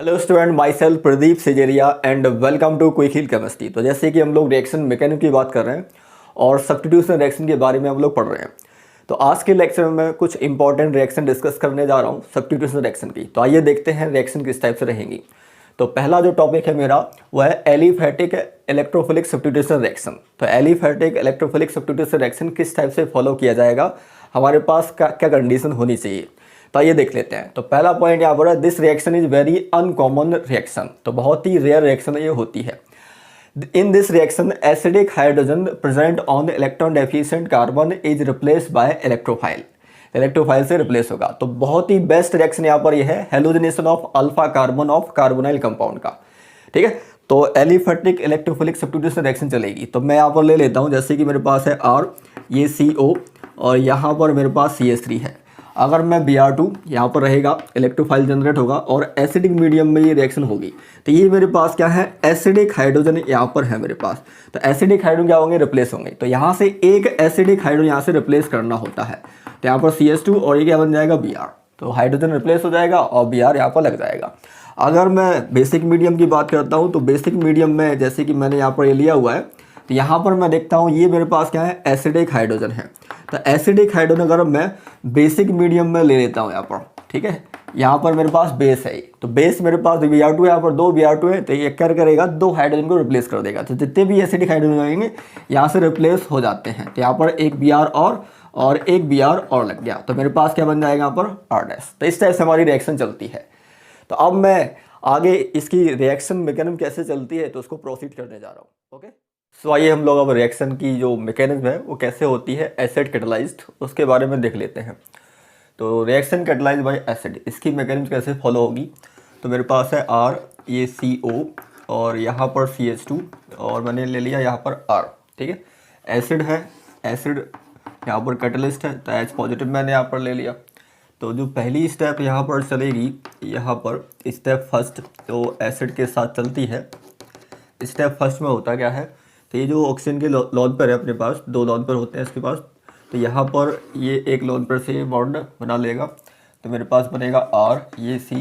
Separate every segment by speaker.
Speaker 1: Hello student, my self Pradeep Sejaria and welcome to quick hill chemistry. तो जैसे कि हम लोग रिएक्शन मैकेनिज्म की बात कर रहे हैं और सब्स्टिट्यूशन रिएक्शन के बारे में हम लोग पढ़ रहे हैं। तो आज के लेक्चर में मैं कुछ इंपॉर्टेंट रिएक्शन डिस्कस करने जा रहा हूँ सब्स्टिट्यूशन रिएक्शन की। तो आइए देखते हैं रिएक्शन किस टाइप से रहेंगी। तो पहला जो टॉपिक है मेरा वह है एलिफैटिक इलेक्ट्रोफिलिक सब्स्टिट्यूशन रिएक्शन। तो एलिफैटिक इलेक्ट्रोफिलिक सब्स्टिट्यूशन रिएक्शन किस टाइप से फॉलो किया जाएगा, हमारे पास क्या क्या कंडीशन होनी चाहिए, तो आइए देख लेते हैं। तो पहला पॉइंट यहाँ पर है, this reaction is very uncommon reaction. तो बहुत ही रेयर रिएक्शन ये होती है। इन this reaction acidic hydrogen present on the electron deficient carbon is replace by electrophile. Electrophile से रिप्लेस होगा। तो बहुत ही बेस्ट रिएक्शन यहाँ पर यह है halogenation of alpha carbon of carbonyl compound का। ठीक है, तो एलिफैटिक इलेक्ट्रोफिलिक सब्स्टिट्यूशन रिएक्शन चलेगी। तो मैं यहाँ पर ले लेता हूँ, जैसे कि मेरे पास है R, ये CO और यहाँ पर मेरे पास CH3 है। अगर मैं Br2 यहाँ पर रहेगा, इलेक्ट्रोफाइल जनरेट होगा और एसिडिक मीडियम में ये रिएक्शन होगी। तो ये मेरे पास क्या है, एसिडिक हाइड्रोजन यहाँ पर है मेरे पास। तो एसिडिक हाइड्रोजन क्या होंगे, रिप्लेस होंगे। तो यहाँ से एक एसिडिक हाइड्रोजन यहाँ से रिप्लेस करना होता है। तो यहाँ पर CH2 और ये क्या बन जाएगा, Br। तो हाइड्रोजन रिप्लेस हो जाएगा और Br यहाँ पर लग जाएगा। अगर मैं बेसिक मीडियम की बात करता हूँ तो बेसिक मीडियम में जैसे कि मैंने यहाँ पर ये लिया हुआ है, तो यहाँ पर मैं देखता हूँ ये मेरे पास क्या है, एसिडिक हाइड्रोजन है। तो एसिडिक हाइड्रोजन अगर मैं बेसिक मीडियम में ले लेता हूँ यहाँ पर, ठीक है, यहाँ पर मेरे पास बेस है। तो बेस मेरे पास Br2 है, यहाँ पर 2 Br2 है। तो ये क्या करेगा, 2 हाइड्रोजन को रिप्लेस कर देगा। तो जितने भी एसिडिक हाइड्रोजन आएंगे यहाँ से रिप्लेस हो जाते हैं। तो यहाँ पर एक Br और एक Br और लग गया। तो मेरे पास क्या बन जाएगा, यहाँ पर R'। तो इस टाइप से हमारी रिएक्शन चलती है। तो अब मैं आगे इसकी रिएक्शन मैकेनिज्म कैसे चलती है तो उसको प्रोसीड करने जा रहा हूँ। ओके, सो आइए हम लोग अब रिएक्शन की जो मैकेनिज्म है वो कैसे होती है एसिड कैटालाइज्ड, उसके बारे में देख लेते हैं। तो रिएक्शन कैटालाइज्ड बाय एसिड, इसकी मैकेनिज्म कैसे फॉलो होगी। तो मेरे पास है R, ये CO और यहाँ पर CH2 और मैंने ले लिया यहाँ पर R। ठीक है, एसिड है, एसिड यहाँ पर कैटलिस्ट है, तो H पॉजिटिव मैंने यहाँ पर ले लिया। तो जो पहली स्टेप यहाँ पर चलेगी, यहाँ पर स्टेप फर्स्ट तो एसिड के साथ चलती है। स्टेप फर्स्ट में होता क्या है, तो ये जो ऑक्सीजन के लोन पर है अपने पास, 2 लोन पर होते हैं इसके पास। तो यहाँ पर ये एक लोन पर से बॉन्ड बना लेगा। तो मेरे पास बनेगा R, ये C,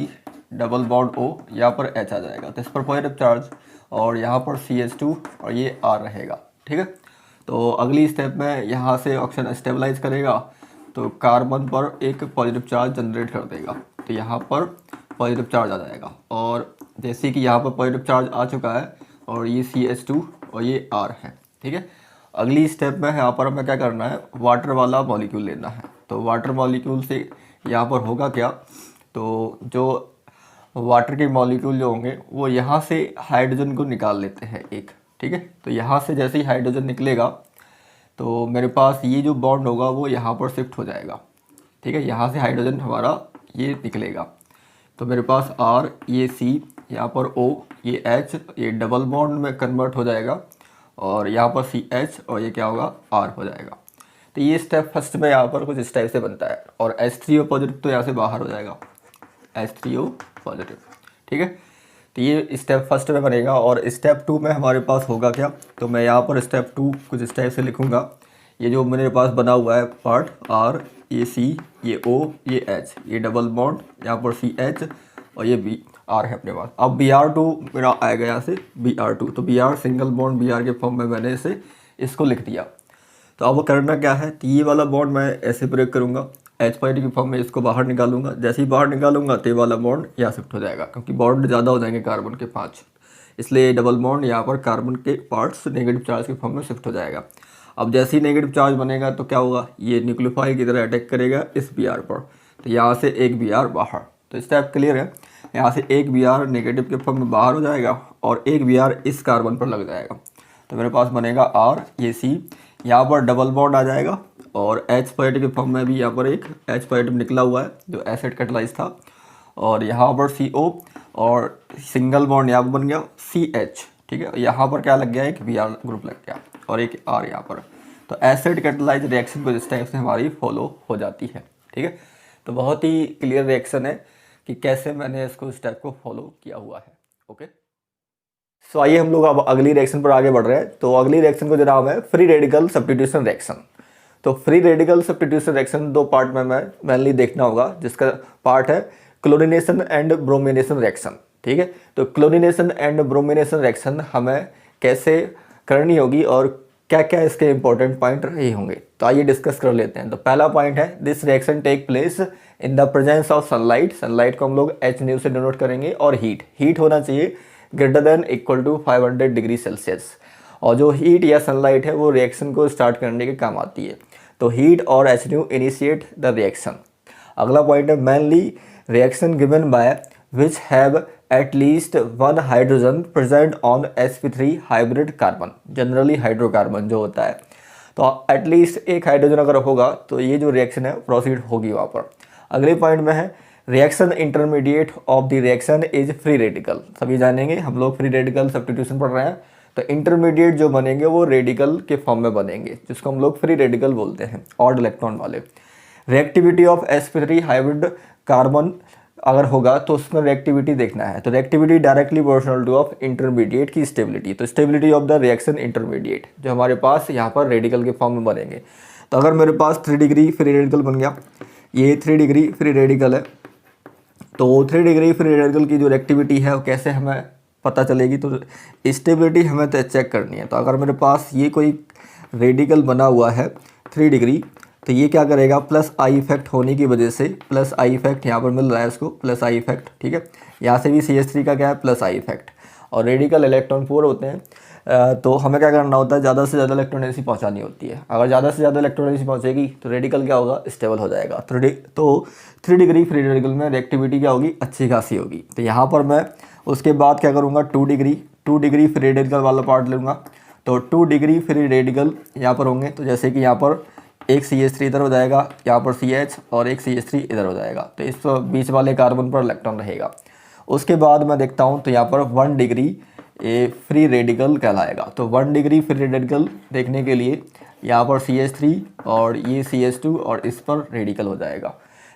Speaker 1: डबल बॉन्ड O, यहाँ पर H आ जाएगा। तो इस पर पॉजिटिव चार्ज और यहाँ पर CH2 और ये R रहेगा। ठीक है, तो अगली स्टेप में यहाँ से ऑक्सीजन स्टेबलाइज करेगा तो कार्बन पर एक पॉजिटिव चार्ज जनरेट कर देगा। तो यहाँ पर पॉजिटिव चार्ज आ जाएगा और जैसे कि यहाँ पर पॉजिटिव चार्ज आ चुका है और ये CH2 और ये R है। ठीक है, अगली स्टेप में यहाँ पर हमें क्या करना है, वाटर वाला मॉलिक्यूल लेना है। तो वाटर मॉलिक्यूल से यहाँ पर होगा क्या, तो जो वाटर के मॉलिक्यूल जो होंगे वो यहाँ से हाइड्रोजन को निकाल लेते हैं एक। ठीक है, तो यहाँ से जैसे ही हाइड्रोजन निकलेगा तो मेरे पास ये जो बॉन्ड होगा वो यहाँ पर शिफ्ट हो जाएगा। ठीक है, यहाँ से हाइड्रोजन हमारा ये निकलेगा। तो मेरे पास R, ये C, यहाँ पर O, ये H, ये डबल बॉन्ड में कन्वर्ट हो जाएगा और यहाँ पर CH और ये क्या होगा, R हो जाएगा। तो ये स्टेप फर्स्ट में यहाँ पर कुछ इस टाइप से बनता है और H3O पॉजिटिव तो यहाँ से बाहर हो जाएगा, H3O पॉजिटिव। ठीक है, तो ये स्टेप फर्स्ट में बनेगा और स्टेप 2 में हमारे पास होगा क्या, तो मैं यहाँ पर स्टेप 2 कुछ इस टाइप से लिखूँगा। ये जो मेरे पास बना हुआ है पार्ट R, ये C, ये O, ये H, ये डबल बॉन्ड, यहाँ पर CH और ये Br है अपने पास। अब Br2 मेरा आएगा यहाँ से Br2, तो Br सिंगल बॉन्ड Br के फॉर्म में मैंने इसको लिख दिया। तो अब करना क्या है, तो ये वाला बॉन्ड मैं ऐसे प्रयोग करूँगा, H पॉजिटिव के फॉर्म में इसको बाहर निकालूंगा। जैसे ही बाहर निकालूंगा तो ये वाला बॉन्ड यहाँ शिफ्ट हो जाएगा, क्योंकि बॉन्ड ज़्यादा हो जाएंगे कार्बन के 5, इसलिए डबल बॉन्ड यहाँ पर कार्बन के पार्ट्स नेगेटिव चार्ज के फॉर्म में शिफ्ट हो जाएगा। अब जैसे ही नेगेटिव चार्ज बनेगा तो क्या होगा, ये न्यूक्लियोफाइल की तरह अटैक करेगा इस Br पर। तो यहाँ से एक Br बाहर। तो स्टेप क्लियर है, यहाँ से एक Br नेगेटिव के फॉर्म में बाहर हो जाएगा और एक Br इस कार्बन पर लग जाएगा। तो मेरे पास बनेगा R, ये C, यहाँ पर डबल बॉन्ड आ जाएगा और H पॉजिटिव के फॉर्म में भी यहाँ पर एक H पॉजिटिव निकला हुआ है जो एसिड कैटालाइज था और यहाँ पर CO और सिंगल बॉन्ड यहाँ पर बन गया CH। ठीक है, यहाँ पर क्या लग गया, एक Br ग्रुप लग गया और एक R यहाँ पर। तो एसिड कैटालाइज रिएक्शन को इस टाइप से हमारी फॉलो हो जाती है। ठीक है, तो बहुत ही क्लियर रिएक्शन है कि कैसे मैंने इसको स्टेप को फॉलो किया हुआ है। ओके, सो आइए हम लोग अब अगली रिएक्शन पर आगे बढ़ रहे हैं। तो अगली रिएक्शन को जो नाम है फ्री रेडिकल सब्स्टिट्यूशन रिएक्शन। तो free radical substitution reaction 2 part में मैं मेनली देखना होगा, जिसका पार्ट है क्लोरीनेशन एंड ब्रोमिनेशन रिएक्शन। ठीक है। तो क्लोरीनेशन एंड ब्रोमिनेशन रिएक्शन हमें कैसे करनी होगी और क्या क्या इसके इंपॉर्टेंट पॉइंट रहे होंगे, तो आइए डिस्कस कर लेते हैं। तो पहला पॉइंट है this reaction take place in the presence of sunlight. Sunlight को हम लोग एच न्यू से डिनोट करेंगे, और हीट होना चाहिए greater than equal to 500 degree Celsius. और जो हीट या सनलाइट है वो रिएक्शन को स्टार्ट करने के काम आती है। तो हीट और H new initiate the reaction. अगला पॉइंट है mainly reaction given by which have at least one hydrogen present on sp3 hybrid carbon. Generally hydrocarbon जो होता है, तो एटलीस्ट एक हाइड्रोजन अगर होगा तो ये जो रिएक्शन है प्रोसीड होगी वहाँ पर। अगले पॉइंट में है reaction intermediate of the reaction is free radical. सभी जानेंगे, हम लोग फ्री रेडिकल सब्स्टिट्यूशन पढ़ रहे हैं, तो इंटरमीडिएट जो बनेंगे वो रेडिकल के फॉर्म में बनेंगे, जिसको हम लोग फ्री रेडिकल बोलते हैं, ऑड इलेक्ट्रॉन वाले। Reactivity of sp3 hybrid carbon अगर होगा तो उसमें रिएक्टिविटी देखना है। तो reactivity directly proportional two of intermediate की स्टेबिलिटी। तो stability of the reaction intermediate जो हमारे पास यहाँ पर रेडिकल के फॉर्म में बनेंगे। तो अगर मेरे पास 3 डिग्री फ्री रेडिकल बन गया, ये 3 डिग्री फ्री रेडिकल है, तो 3 डिग्री फ्री रेडिकल की जो रिएक्टिविटी है वो कैसे हमें पता चलेगी, तो स्टेबिलिटी हमें तो चेक करनी है। तो अगर मेरे पास ये कोई रेडिकल बना हुआ है 3 डिग्री, तो ये क्या करेगा, प्लस आई इफेक्ट होने की वजह से, प्लस आई इफेक्ट यहाँ पर मिल रहा है इसको, प्लस आई इफेक्ट, ठीक है। यहाँ से भी CH3 का क्या है, प्लस आई इफेक्ट। और रेडिकल इलेक्ट्रॉन 4 होते हैं, तो हमें क्या करना होता है, ज़्यादा से ज़्यादा इलेक्ट्रॉन एनर्जी पहुँचानी होती है। अगर ज़्यादा से ज़्यादा इलेक्ट्रॉन एनर्जी पहुँचेगी तो रेडिकल क्या होगा, स्टेबल हो जाएगा। तो 3 डिग्री फ्री रेडिकल में रिएक्टिविटी क्या होगी, अच्छी खासी होगी। तो यहाँ पर मैं उसके बाद क्या करूँगा, 2 डिग्री फ्री रेडिकल वाला पार्ट लूँगा। तो 2 डिग्री फ्री रेडिकल यहाँ पर होंगे, तो जैसे कि यहाँ पर एक CH3 इधर हो जाएगा, यहाँ पर CH और एक CH3 इधर हो जाएगा, तो इस बीच वाले कार्बन पर इलेक्ट्रॉन रहेगा। उसके बाद मैं देखता हूँ तो यहाँ पर 1 डिग्री फ्री रेडिकल कहलाएगा। तो 1 डिग्री फ्री रेडिकल देखने के लिए यहाँ पर CH3 और ये CH2 और इस पर रेडिकल हो जाएगा।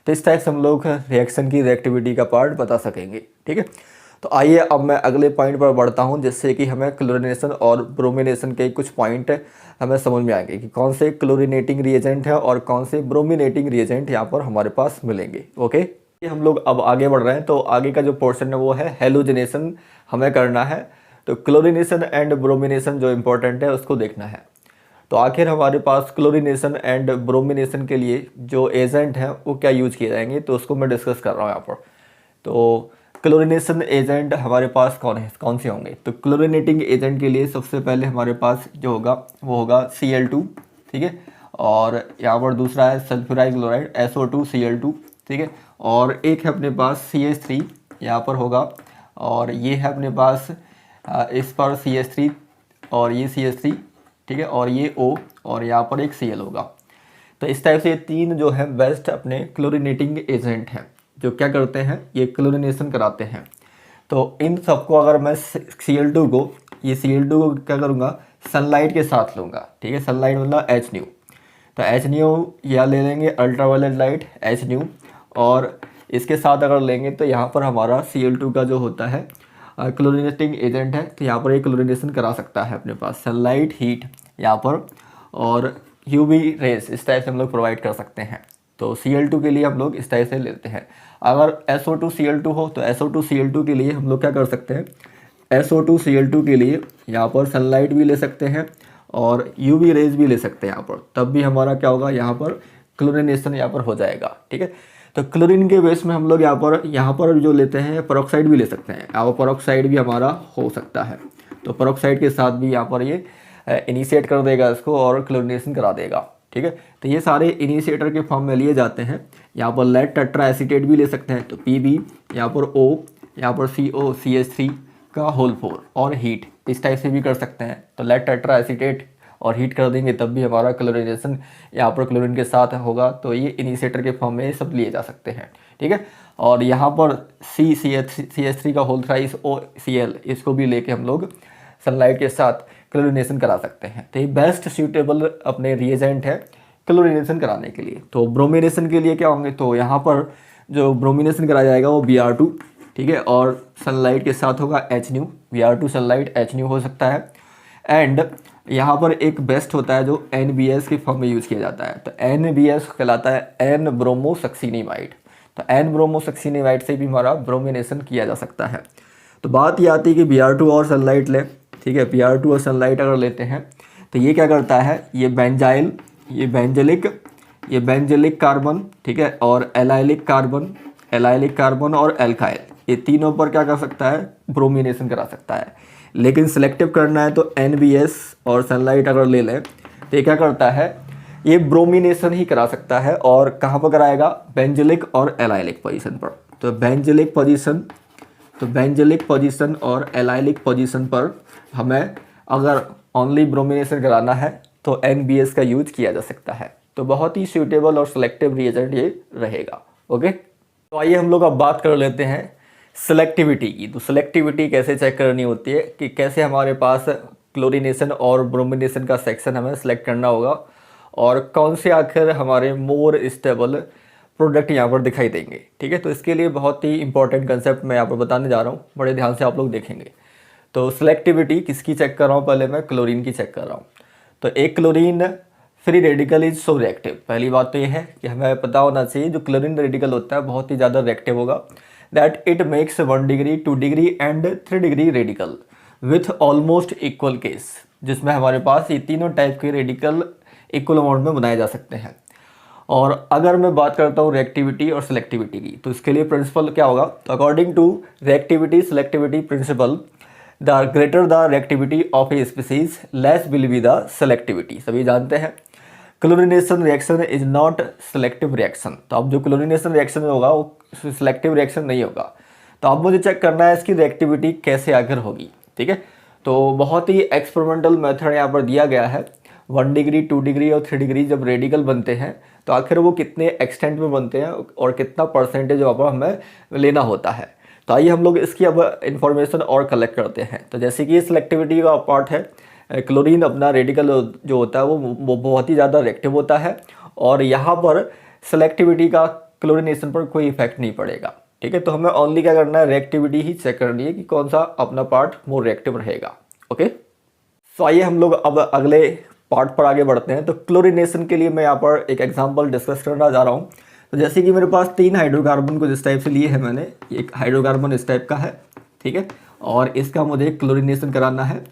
Speaker 1: तो इस टाइप से हम लोग रिएक्शन की रिएक्टिविटी का पार्ट बता सकेंगे, ठीक है। तो आइए अब मैं अगले पॉइंट पर बढ़ता हूं, जिससे कि हमें क्लोरीनेशन और ब्रोमिनेशन के कुछ पॉइंट हमें समझ में आएंगे कि कौन से क्लोरीनेटिंग रिएजेंट है और कौन से ब्रोमिनेटिंग रिएजेंट यहाँ पर हमारे पास मिलेंगे। ओके, ये हम लोग अब आगे बढ़ रहे हैं। तो आगे का जो पोर्शन है वो है हेलोजिनेशन हमें करना है। तो क्लोरीनेशन एंड ब्रोमिनेशन जो इम्पोर्टेंट है उसको देखना है। तो आखिर हमारे पास क्लोरीनेशन एंड ब्रोमिनेशन के लिए जो एजेंट हैं वो क्या यूज किए जाएंगे, तो उसको मैं डिस्कस कर रहा हूँ यहाँ पर। तो क्लोरीनेशन एजेंट हमारे पास कौन से होंगे, तो क्लोरीनेटिंग एजेंट के लिए सबसे पहले हमारे पास जो होगा वो होगा Cl2, ठीक है। और यहाँ पर दूसरा है सल्फ्यूराइल क्लोराइड SO2Cl2, ठीक है। और एक है अपने पास CH3 यहाँ पर होगा, और ये है अपने पास इस पर CH3 और ये CH3, ठीक है, और ये O और यहाँ पर एक Cl होगा। तो इस टाइप से ये 3 जो है बेस्ट अपने क्लोरीनेटिंग एजेंट हैं जो क्या करते हैं, ये क्लोरीनेशन कराते हैं। तो इन सबको अगर मैं Cl2 को, ये Cl2 को क्या करूँगा, सनलाइट के साथ लूँगा, ठीक है। सनलाइट मतलब H न्यू, तो H न्यू या ले लेंगे अल्ट्रावायलेट लाइट H न्यू, और इसके साथ अगर लेंगे तो यहाँ पर हमारा Cl2 का जो होता है क्लोरीनेटिंग एजेंट है, तो यहाँ पर एक क्लोरीनेशन करा सकता है अपने पास सनलाइट हीट यहाँ पर, और UV रेस इस टाइप से हम लोग प्रोवाइड कर सकते हैं। तो Cl2 के लिए हम लोग इस टाइप से लेते हैं। अगर SO2Cl2 हो तो SO2Cl2 के लिए हम लोग क्या कर सकते हैं, SO2Cl2 के लिए यहाँ पर सनलाइट भी ले सकते हैं और UV रेज भी ले सकते हैं यहाँ पर, तब भी हमारा क्या होगा, यहाँ पर क्लोरीनेशन यहाँ पर हो जाएगा, ठीक है। तो क्लोरीन के बेस में हम लोग यहाँ पर जो लेते हैं पेरोक्साइड भी ले सकते हैं, यहाँ पर पेरोक्साइड भी हमारा हो सकता है। तो पेरोक्साइड के साथ भी यहाँ पर ये इनिशिएट कर देगा इसको और क्लोरीनेशन करा देगा, ठीक है। तो ये सारे इनिशिएटर के फॉर्म में लिए जाते हैं। यहाँ पर लेड टेट्रा एसीटेट भी ले सकते हैं, तो Pb, यहाँ पर O, यहाँ पर CO CH3 का होल 4 और हीट इस टाइप से भी कर सकते हैं। तो लेड टेट्रा एसीटेट और हीट कर देंगे तब भी हमारा क्लोरीनेशन यहाँ पर क्लोरीन के साथ होगा। तो ये इनिशिएटर के फॉर्म में सब लिए जा सकते हैं, ठीक है। और यहाँ पर CH3 का होल थ्राइस OCl इसको भी लेके हम लोग सनलाइट के साथ क्लोरीनेशन करा सकते हैं। तो ये बेस्ट सूटेबल अपने रिएजेंट है क्लोरीनेशन कराने के लिए। तो ब्रोमिनेशन के लिए क्या होंगे, तो यहाँ पर जो ब्रोमिनेशन कराया जाएगा वो Br2, ठीक है, और सनलाइट के साथ होगा H new, Br2 sunlight H new हो सकता है। एंड यहाँ पर एक बेस्ट होता है जो NBS के फॉर्म में यूज़ किया जाता है। तो NBS कहलाता है N ब्रोमोसक्सीनिमाइड। तो N ब्रोमोसक्सीनिमाइड से भी हमारा ब्रोमिनेशन किया जा सकता है। तो बात ये आती है कि Br2 और सनलाइट लें, ठीक है। Br2 और सनलाइट अगर लेते हैं तो ये क्या करता है, ये बेंजाइल, ये बेंजलिक कार्बन, ठीक है, और एलाइलिक कार्बन और एल्काइल, ये तीनों पर क्या कर सकता है, ब्रोमिनेशन करा सकता है। लेकिन सिलेक्टिव करना है तो NBS और सनलाइट अगर ले लें तो ये क्या करता है, ये ब्रोमिनेशन ही करा सकता है। और कहाँ पर कराएगा, बेंजलिक और एलाइलिक पोजीशन पर। तो बेंजलिक पोजीशन और एलाइलिक पोजीशन पर हमें अगर ओनली ब्रोमिनेशन कराना है तो NBS का यूज किया जा सकता है। तो बहुत ही सूटेबल और सिलेक्टिव रिएजेंट ये रहेगा। ओके, तो आइए हम लोग अब बात कर लेते हैं सिलेक्टिविटी की। तो सिलेक्टिविटी कैसे चेक करनी होती है, कि कैसे हमारे पास क्लोरीनेशन और ब्रोमिनेशन का सेक्शन हमें सेलेक्ट करना होगा और कौन से आखिर हमारे मोर स्टेबल प्रोडक्ट यहाँ पर दिखाई देंगे, ठीक है। तो इसके लिए बहुत ही इंपॉर्टेंट कंसेप्ट मैं यहाँ पर बताने जा रहा हूँ, बड़े ध्यान से आप लोग देखेंगे। तो सिलेक्टिविटी किसकी चेक कर रहा हूँ, पहले मैं क्लोरीन की चेक कर रहा हूँ। तो एक chlorine free radical is so reactive. पहली बात तो ये है कि हमें पता होना चाहिए जो क्लोरीन रेडिकल होता है बहुत ही ज़्यादा रिएक्टिव होगा, that it makes 1 degree 2 degree and 3 degree radical with almost equal case, जिसमें हमारे पास ये तीनों टाइप के रेडिकल इक्वल अमाउंट में बनाए जा सकते हैं। और अगर मैं बात करता हूँ रिएक्टिविटी और सिलेक्टिविटी की, तो इसके लिए प्रिंसिपल क्या होगा, तो according to reactivity selectivity principle, the greater the reactivity of a species less will be the selectivity. सभी जानते हैं chlorination reaction is not selective reaction. तो अब जो क्लोरीनेशन रिएक्शन होगा वो सिलेक्टिव रिएक्शन नहीं होगा। तो अब मुझे चेक करना है इसकी रिएक्टिविटी कैसे आखिर होगी, ठीक है। तो बहुत ही एक्सपेरिमेंटल मेथड यहाँ पर दिया गया है। 1 डिग्री 2 डिग्री और 3 डिग्री जब रेडिकल बनते हैं तो आखिर वो कितने एक्सटेंट में बनते हैं और कितना परसेंटेज वहाँ पर हमें लेना होता है। तो आइए हम लोग इसकी अब इंफॉर्मेशन और कलेक्ट करते हैं। तो जैसे कि ये सिलेक्टिविटी का पार्ट है, क्लोरीन अपना रेडिकल जो होता है वो बहुत ही ज़्यादा रिएक्टिव होता है और यहाँ पर सिलेक्टिविटी का क्लोरीनेशन पर कोई इफेक्ट नहीं पड़ेगा, ठीक है। तो हमें ओनली क्या करना है, रिएक्टिविटी ही चेक करनी है कि कौन सा अपना पार्ट मोर रिएक्टिव रहेगा। ओके, तो आइए हम लोग अब अगले पार्ट पर आगे बढ़ते हैं। तो क्लोरीनेशन के लिए मैं यहाँ पर एक एग्जांपल डिस्कस करना जा रहा हूँ। तो जैसे कि मेरे पास 3 हाइड्रोकार्बन को जिस टाइप से लिए हैं मैंने, एक हाइड्रोकार्बन इस टाइप का है, ठीक है, और इसका मुझे क्लोरीनेशन कराना है।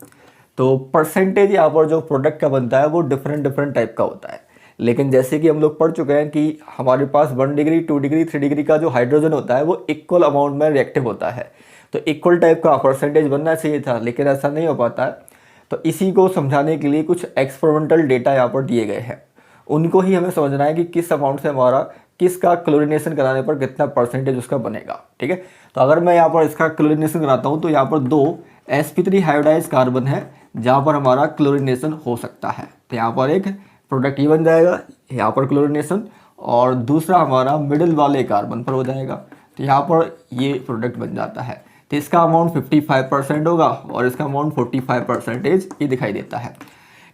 Speaker 1: तो परसेंटेज यहाँ पर जो प्रोडक्ट का बनता है वो डिफरेंट टाइप का होता है। लेकिन जैसे कि हम लोग पढ़ चुके हैं कि हमारे पास 1 डिग्री 2 डिग्री 3 डिग्री का जो हाइड्रोजन होता है वो इक्वल अमाउंट में रिएक्टिव होता है। तो इक्वल टाइप का परसेंटेज बनना चाहिए था, लेकिन ऐसा नहीं हो पाता है। तो इसी को समझाने के लिए कुछ एक्सपेरिमेंटल डेटा यहाँ पर दिए गए हैं, उनको ही हमें समझना है कि किस अमाउंट से हमारा किसका क्लोरीनेशन कराने पर कितना परसेंटेज उसका बनेगा, ठीक है। तो अगर मैं यहाँ पर इसका क्लोरीनेशन कराता हूँ तो यहाँ पर 2 sp3 हाइब्रिडाइज कार्बन है जहाँ पर हमारा क्लोरीनेशन हो सकता है। तो यहाँ पर एक प्रोडक्ट ये बन जाएगा, यहाँ पर क्लोरीनेशन, और दूसरा हमारा मिडिल वाले कार्बन पर हो जाएगा। तो यहाँ पर ये प्रोडक्ट बन जाता है। तो इसका अमाउंट 55% होगा और इसका अमाउंट 45% ये दिखाई देता है,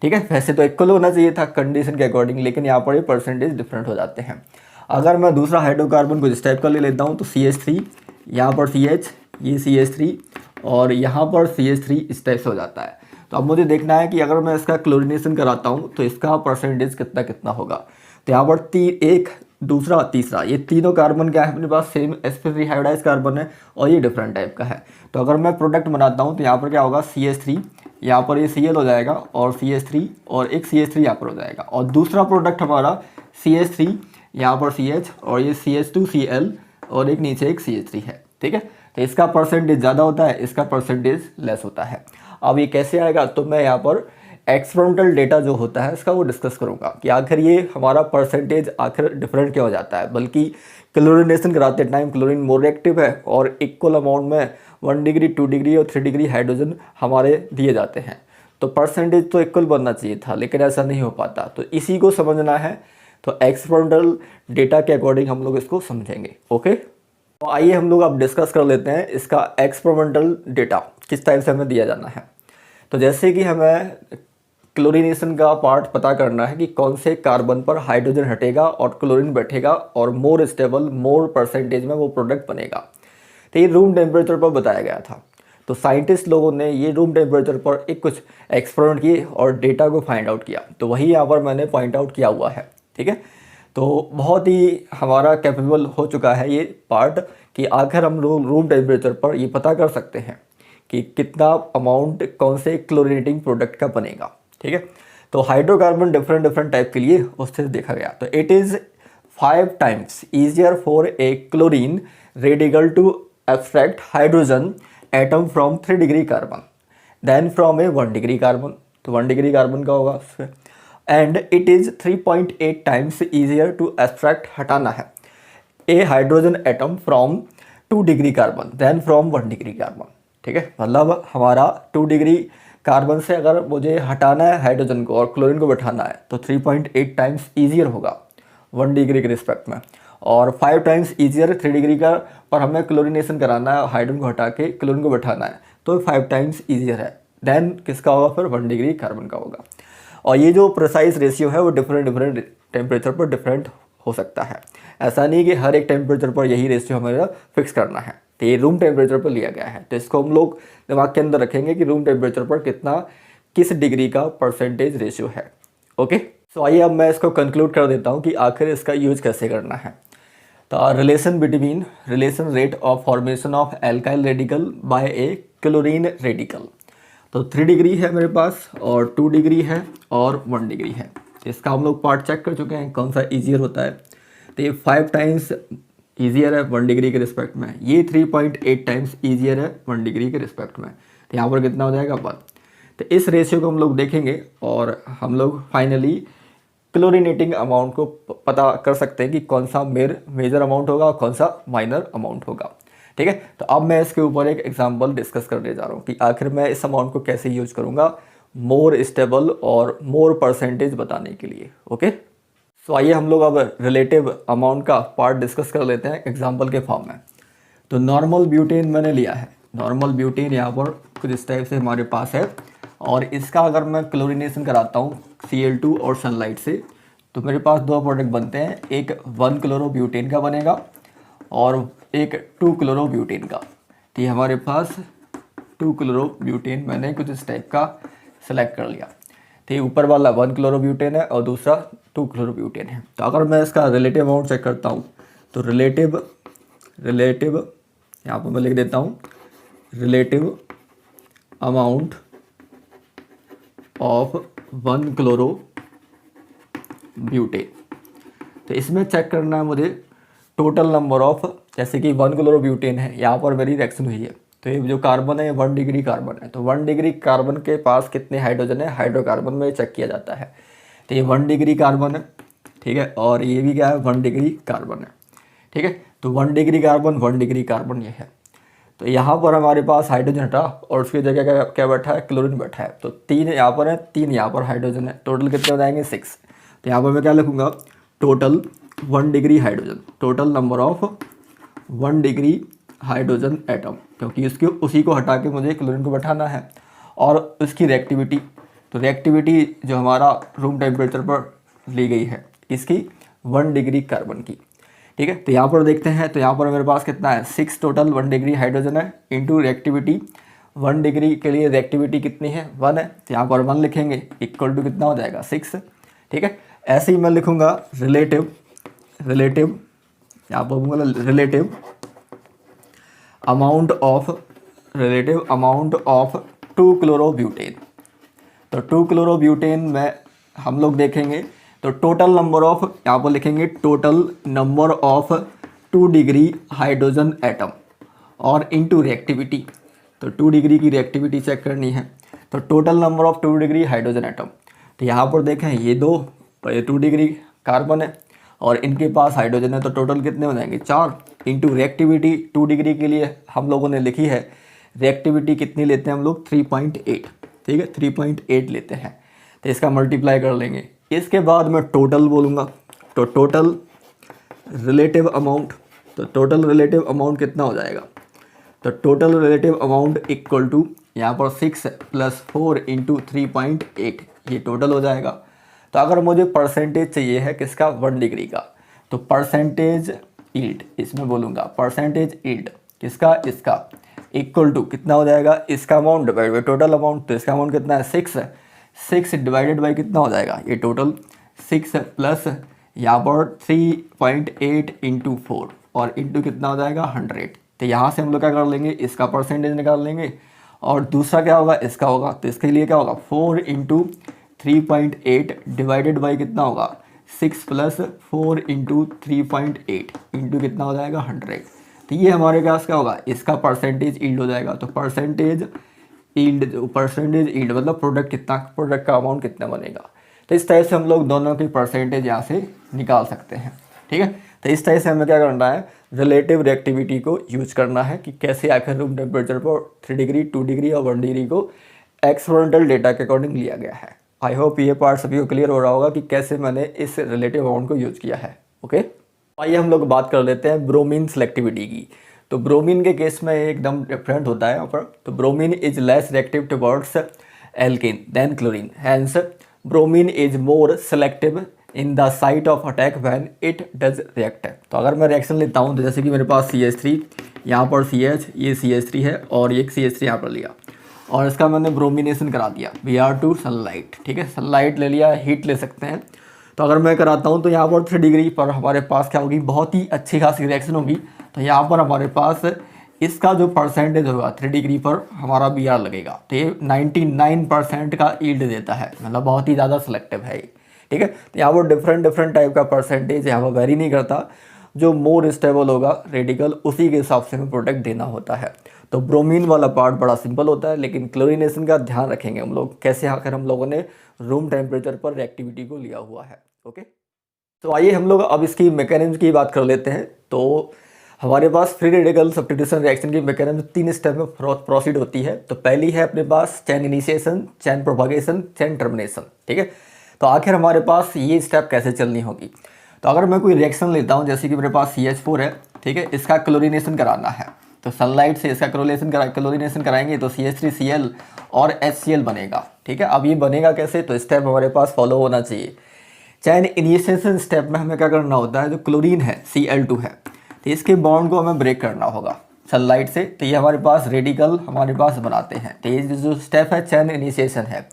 Speaker 1: ठीक है। वैसे तो इक्वल होना चाहिए था कंडीशन के अकॉर्डिंग, लेकिन यहाँ पर ये परसेंटेज डिफरेंट हो जाते हैं। अगर मैं दूसरा हाइड्रोकार्बन को इस टाइप का ले लेता हूँ तो CH3, यहाँ पर CH, ये CH3 और यहाँ पर CH3 इस टाइप से हो जाता है। तो अब मुझे देखना है कि अगर मैं इसका क्लोरीनेशन कराता हूँ तो इसका परसेंटेज कितना कितना होगा। तो यहाँ पर एक दूसरा तीसरा ये तीनों कार्बन क्या है अपने पास सेम sp3 हाइब्रिडाइज कार्बन है और ये डिफरेंट टाइप का है। तो अगर मैं प्रोडक्ट बनाता हूँ तो यहाँ पर क्या होगा, CH3, यहाँ पर ये Cl हो जाएगा और CH3 और एक CH3 यहाँ पर हो जाएगा, और दूसरा प्रोडक्ट हमारा CH3, यहाँ पर CH और ये CH2Cl और एक नीचे एक CH3 है, ठीक है। तो इसका परसेंटेज ज़्यादा होता है, इसका परसेंटेज लेस होता है। अब ये कैसे आएगा, तो मैं यहाँ पर एक्सपेरिमेंटल डेटा जो होता है इसका वो डिस्कस करूँगा कि आखिर ये हमारा परसेंटेज आखिर डिफरेंट क्यों हो जाता है। बल्कि क्लोरीनेशन कराते टाइम क्लोरीन मोर रिएक्टिव है और इक्वल अमाउंट में 1 डिग्री 2 डिग्री और 3 डिग्री हाइड्रोजन हमारे दिए जाते हैं। तो परसेंटेज तो इक्वल बनना चाहिए था, लेकिन ऐसा नहीं हो पाता। तो इसी को समझना है, तो एक्सपेरिमेंटल डेटा के अकॉर्डिंग हम लोग इसको समझेंगे। ओके, तो आइए हम लोग अब डिस्कस कर लेते हैं इसका एक्सपेरिमेंटल डेटा किस टाइप से हमें दिया जाना है। तो जैसे कि हमें क्लोरीनेशन का पार्ट पता करना है कि कौन से कार्बन पर हाइड्रोजन हटेगा और क्लोरीन बैठेगा और मोर स्टेबल मोर परसेंटेज में वो प्रोडक्ट बनेगा। तो ये रूम टेम्परेचर पर बताया गया था। तो साइंटिस्ट लोगों ने ये रूम टेम्परेचर पर एक कुछ एक्सपेरिमेंट किए और डेटा को फाइंड आउट किया। तो वही यहाँ पर मैंने पॉइंट आउट किया हुआ है, ठीक है। तो बहुत ही हमारा कैपेबल हो चुका है ये पार्ट कि आखिर हम रूम टेम्परेचर पर ये पता कर सकते हैं कि कितना अमाउंट कौन से क्लोरीनेटिंग प्रोडक्ट का बनेगा। ठीक है, तो हाइड्रोकार्बन डिफरेंट डिफरेंट टाइप के लिए उससे देखा गया। तो it is 5 times easier for a chlorine radical to extract hydrogen atom from 3 degree carbon than from a 1 degree carbon. तो 1 डिग्री कार्बन का होगा उसमें। And it is 3.8 times easier to extract, हटाना है, a hydrogen atom from 2 degree carbon than from 1 degree carbon. ठीक है, मतलब हमारा 2 डिग्री कार्बन से अगर मुझे हटाना है हाइड्रोजन को और क्लोरीन को बैठाना है तो 3.8 टाइम्स ईजियर होगा 1 डिग्री के रिस्पेक्ट में, और 5 टाइम्स ईजियर 3 डिग्री का पर हमें क्लोरीनेशन कराना है, हाइड्रोजन को हटा के क्लोरीन को बैठाना है तो 5 टाइम्स ईजियर है। देन किसका होगा फिर 1 डिग्री कार्बन का होगा। और ये जो प्रिसाइज रेशियो है वो डिफरेंट डिफरेंट टेम्परेचर पर डिफरेंट हो सकता है। ऐसा नहीं कि हर एक टेम्परेचर पर यही रेशियो हमें फिक्स करना है। तो ये रूम टेम्परेचर पर लिया गया है, तो इसको हम लोग दिमाग के अंदर रखेंगे कि रूम टेम्परेचर पर कितना, किस डिग्री का परसेंटेज रेशियो है। ओके, सो आइए अब मैं इसको कंक्लूड कर देता हूँ कि आखिर इसका यूज कैसे करना है। तो relation between relation rate of formation of alkyl radical by a chlorine radical. तो 3 डिग्री है मेरे पास और 2 डिग्री है और 1 डिग्री है। तो इसका हम लोग पार्ट चेक कर चुके हैं कौन सा ईजियर होता है। तो ये 5 टाइम्स ईजियर है 1 डिग्री के रिस्पेक्ट में, ये 3.8 टाइम्स ईजियर है 1 डिग्री के रिस्पेक्ट में। तो यहाँ पर कितना हो जाएगा 1। तो इस रेशियो को हम लोग देखेंगे और हम लोग फाइनली क्लोरीनेटिंग अमाउंट को पता कर सकते हैं कि कौन सा मेजर अमाउंट होगा और कौन सा माइनर अमाउंट होगा। ठीक है, तो अब मैं इसके ऊपर एक एग्जांपल डिस्कस करने जा रहा हूँ कि आखिर मैं इस अमाउंट को कैसे यूज करूँगा मोर स्टेबल और मोर परसेंटेज बताने के लिए। ओके, सो आइए हम लोग अब रिलेटिव अमाउंट का पार्ट डिस्कस कर लेते हैं एग्जाम्पल के फॉर्म में। तो नॉर्मल ब्यूटेन मैंने लिया है, नॉर्मल ब्यूटेन यहाँ पर कुछ इस टाइप से हमारे पास है, और इसका अगर मैं क्लोरीनेशन कराता हूँ Cl2 और सनलाइट से तो मेरे पास 2 प्रोडक्ट बनते हैं, एक 1 क्लोरोब्यूटेन का बनेगा और एक 2 क्लोरोब्यूटेन का। तो ये हमारे पास 2 क्लोरोब्यूटेन मैंने कुछ इस टाइप का सेलेक्ट कर लिया। तो ये ऊपर वाला 1 क्लोरोब्यूटेन है और दूसरा 2 क्लोरोब्यूटेन है। तो अगर मैं इसका रिलेटिव अमाउंट चेक करता हूँ तो रिलेटिव यहाँ पर मैं लिख देता हूँ रिलेटिव अमाउंट ऑफ 1 क्लोरोब्यूटेन। तो इसमें चेक करना है मुझे टोटल नंबर ऑफ, जैसे कि 1 क्लोरोब्यूटेन है, यहाँ पर मेरी रिएक्शन हुई है तो ये जो कार्बन है ये 1 डिग्री कार्बन है। तो 1 डिग्री कार्बन के पास कितने हाइड्रोजन है हाइड्रोकार्बन में चेक किया जाता है। तो ये 1 डिग्री कार्बन है, ठीक है, और ये भी क्या है 1 डिग्री कार्बन है। ठीक है, तो 1 डिग्री कार्बन 1 डिग्री कार्बन ये है। तो यहाँ पर हमारे पास हाइड्रोजन हटा और उसकी जगह क्या बैठा है, क्लोरीन बैठा है। तो 3 यहाँ पर है, 3 यहाँ पर हाइड्रोजन है, टोटल कितने हो जाएंगे 6। तो यहाँ पर मैं क्या लिखूँगा total 1 degree hydrogen, total number of 1 degree hydrogen atom, क्योंकि उसी को हटा के मुझे क्लोरीन को बैठाना है। और उसकी रिएक्टिविटी, तो रिएक्टिविटी जो हमारा रूम टेम्परेचर पर ली गई है इसकी 1 डिग्री कार्बन की। ठीक है, तो यहाँ पर देखते हैं, तो यहाँ पर मेरे पास कितना है 6 टोटल 1 डिग्री हाइड्रोजन है इंटू रिएक्टिविटी। 1 डिग्री के लिए रिएक्टिविटी कितनी है 1 है, तो यहाँ पर 1 लिखेंगे इक्वल टू कितना हो जाएगा 6। ठीक है, ऐसे ही मैं लिखूँगा रिलेटिव यहाँ पर रिलेटिव अमाउंट ऑफ 2 क्लोरोब्यूटेन। तो 2 क्लोरोब्यूटेन में हम लोग देखेंगे तो टोटल नंबर ऑफ, यहाँ पर लिखेंगे total number of 2 degree hydrogen atom और इनटू रिएक्टिविटी। तो 2 डिग्री की रिएक्टिविटी चेक करनी है, तो total number of 2 degree hydrogen atom. तो यहाँ पर देखें ये 2 2 डिग्री कार्बन है और इनके पास हाइड्रोजन है, तो टोटल कितने हो जाएंगे 4 इंटू रिएक्टिविटी 2 डिग्री के लिए हम लोगों ने लिखी है, रिएक्टिविटी कितनी लेते हैं हम लोग 3.8। ठीक है, 3.8 लेते हैं, तो इसका मल्टीप्लाई कर लेंगे। इसके बाद मैं टोटल बोलूँगा, तो टोटल रिलेटिव अमाउंट, तो टोटल रिलेटिव अमाउंट कितना हो जाएगा, तो total relative amount equal to यहाँ पर 6 + 4 इंटू 3.8 ये टोटल हो जाएगा। तो अगर मुझे परसेंटेज चाहिए है किसका 1 डिग्री का, तो परसेंटेज ईल्ड इसमें बोलूँगा, परसेंटेज ईल्ड किसका इसका इक्वल टू कितना हो जाएगा, इसका amount divide by total amount. तो इसका अमाउंट कितना है 6 डिवाइडेड बाई कितना हो जाएगा ये टोटल 6 प्लस यहाँ पर 3.8 इंटू 4 और इंटू कितना हो जाएगा 100। तो यहाँ से हम लोग क्या कर लेंगे इसका परसेंटेज निकाल लेंगे और दूसरा क्या होगा, इसका होगा। तो इसके लिए क्या होगा, 4 इंटू 3.8 डिवाइडेड बाई कितना होगा, 6 प्लस 4 इंटू 3.8 इंटू कितना हो जाएगा, 100। तो ये हमारे पास क्या होगा, इसका परसेंटेज ईल्ड हो जाएगा। तो परसेंटेज ईल्ड मतलब प्रोडक्ट कितना, प्रोडक्ट का अमाउंट कितना बनेगा। तो इस तरह से हम लोग दोनों की परसेंटेज यहाँ से निकाल सकते हैं, ठीक है। तो इस तरह से हमें क्या करना है, रिलेटिव रिएक्टिविटी को यूज करना है कि कैसे आखिर रूम टेम्परेचर पर 3 डिग्री, 2 डिग्री और 1 डिग्री को एक्सपेरिमेंटल डेटा के अकॉर्डिंग लिया गया है। आई होप ये पार्ट सभी को क्लियर हो रहा होगा कि कैसे मैंने इस रिलेटिव अमाउंट को यूज किया है। ओके, आइए हम लोग बात कर लेते हैं ब्रोमीन सेलेक्टिविटी की। तो ब्रोमीन के केस में एकदम डिफरेंट होता है यहाँ पर। तो bromine is less reactive towards alkane than chlorine, hence bromine is more selective in the site of attack when it does react. तो अगर मैं रिएक्शन लेता हूँ तो जैसे कि मेरे पास CH3, यहाँ पर CH, ये CH3 है और एक CH3 यहाँ पर लिया और इसका मैंने ब्रोमिनेशन करा दिया Br2 सनलाइट, ठीक है। सनलाइट ले लिया, हीट ले सकते हैं। तो अगर मैं कराता हूँ तो यहाँ पर 3 डिग्री पर हमारे पास क्या होगी, बहुत ही अच्छी खासी रिएक्शन होगी। तो यहाँ पर हमारे पास इसका जो परसेंटेज होगा 3 डिग्री पर हमारा Br लगेगा। तो ये 99% का ईल्ड देता है, मतलब बहुत ही ज़्यादा सिलेक्टिव है ये, ठीक है। तो यहाँ पर डिफरेंट टाइप का परसेंटेज यहाँ पर वेरी नहीं करता। जो मोर स्टेबल होगा रेडिकल, उसी के हिसाब से हमें प्रोडक्ट देना होता है। तो ब्रोमीन वाला पार्ट बड़ा सिंपल होता है, लेकिन क्लोरीनेशन का ध्यान रखेंगे हम लोग, कैसे आकर हम लोगों ने रूम टेम्परेचर पर रिएक्टिविटी को लिया हुआ है। ओके, तो आइए हम लोग अब इसकी मैकेनिज्म की बात कर लेते हैं। तो हमारे पास फ्री रेडिकल सब्स्टिट्यूशन रिएक्शन की मैकेनिज्म 3 स्टेप में प्रोसीड होती है। तो पहली है अपने पास chain initiation, chain propagation, chain termination, ठीक है। तो आखिर हमारे पास ये स्टेप कैसे चलनी होगी। तो अगर मैं कोई रिएक्शन लेता हूँ, जैसे कि मेरे पास CH4 है, ठीक है, इसका क्लोरीनेशन कराना है। तो सनलाइट से इसका क्लोरीनेशन कराएंगे तो CH3Cl और HCl बनेगा, ठीक है। अब ये बनेगा कैसे, तो स्टेप हमारे पास फॉलो होना चाहिए। चेन इनिशिएशन स्टेप में हमें क्या करना होता है, जो क्लोरीन है Cl2 है, तो इसके बॉन्ड को हमें ब्रेक करना होगा सनलाइट से। तो ये हमारे पास रेडिकल हमारे पास बनाते हैं। तो ये जो स्टेप है चेन इनिशिएशन है,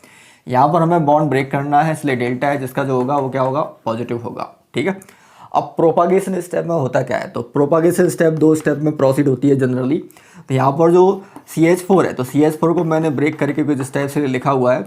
Speaker 1: यहाँ पर हमें बॉन्ड ब्रेक करना है, इसलिए डेल्टा H जिसका जो होगा वो क्या होगा, पॉजिटिव होगा, ठीक है। अब प्रोपागेशन स्टेप में होता क्या है, तो प्रोपागेशन स्टेप 2 स्टेप में प्रोसीड होती है जनरली। तो यहाँ पर जो CH4 है, तो CH4 को मैंने ब्रेक करके कुछ स्टेप से लिखा हुआ है।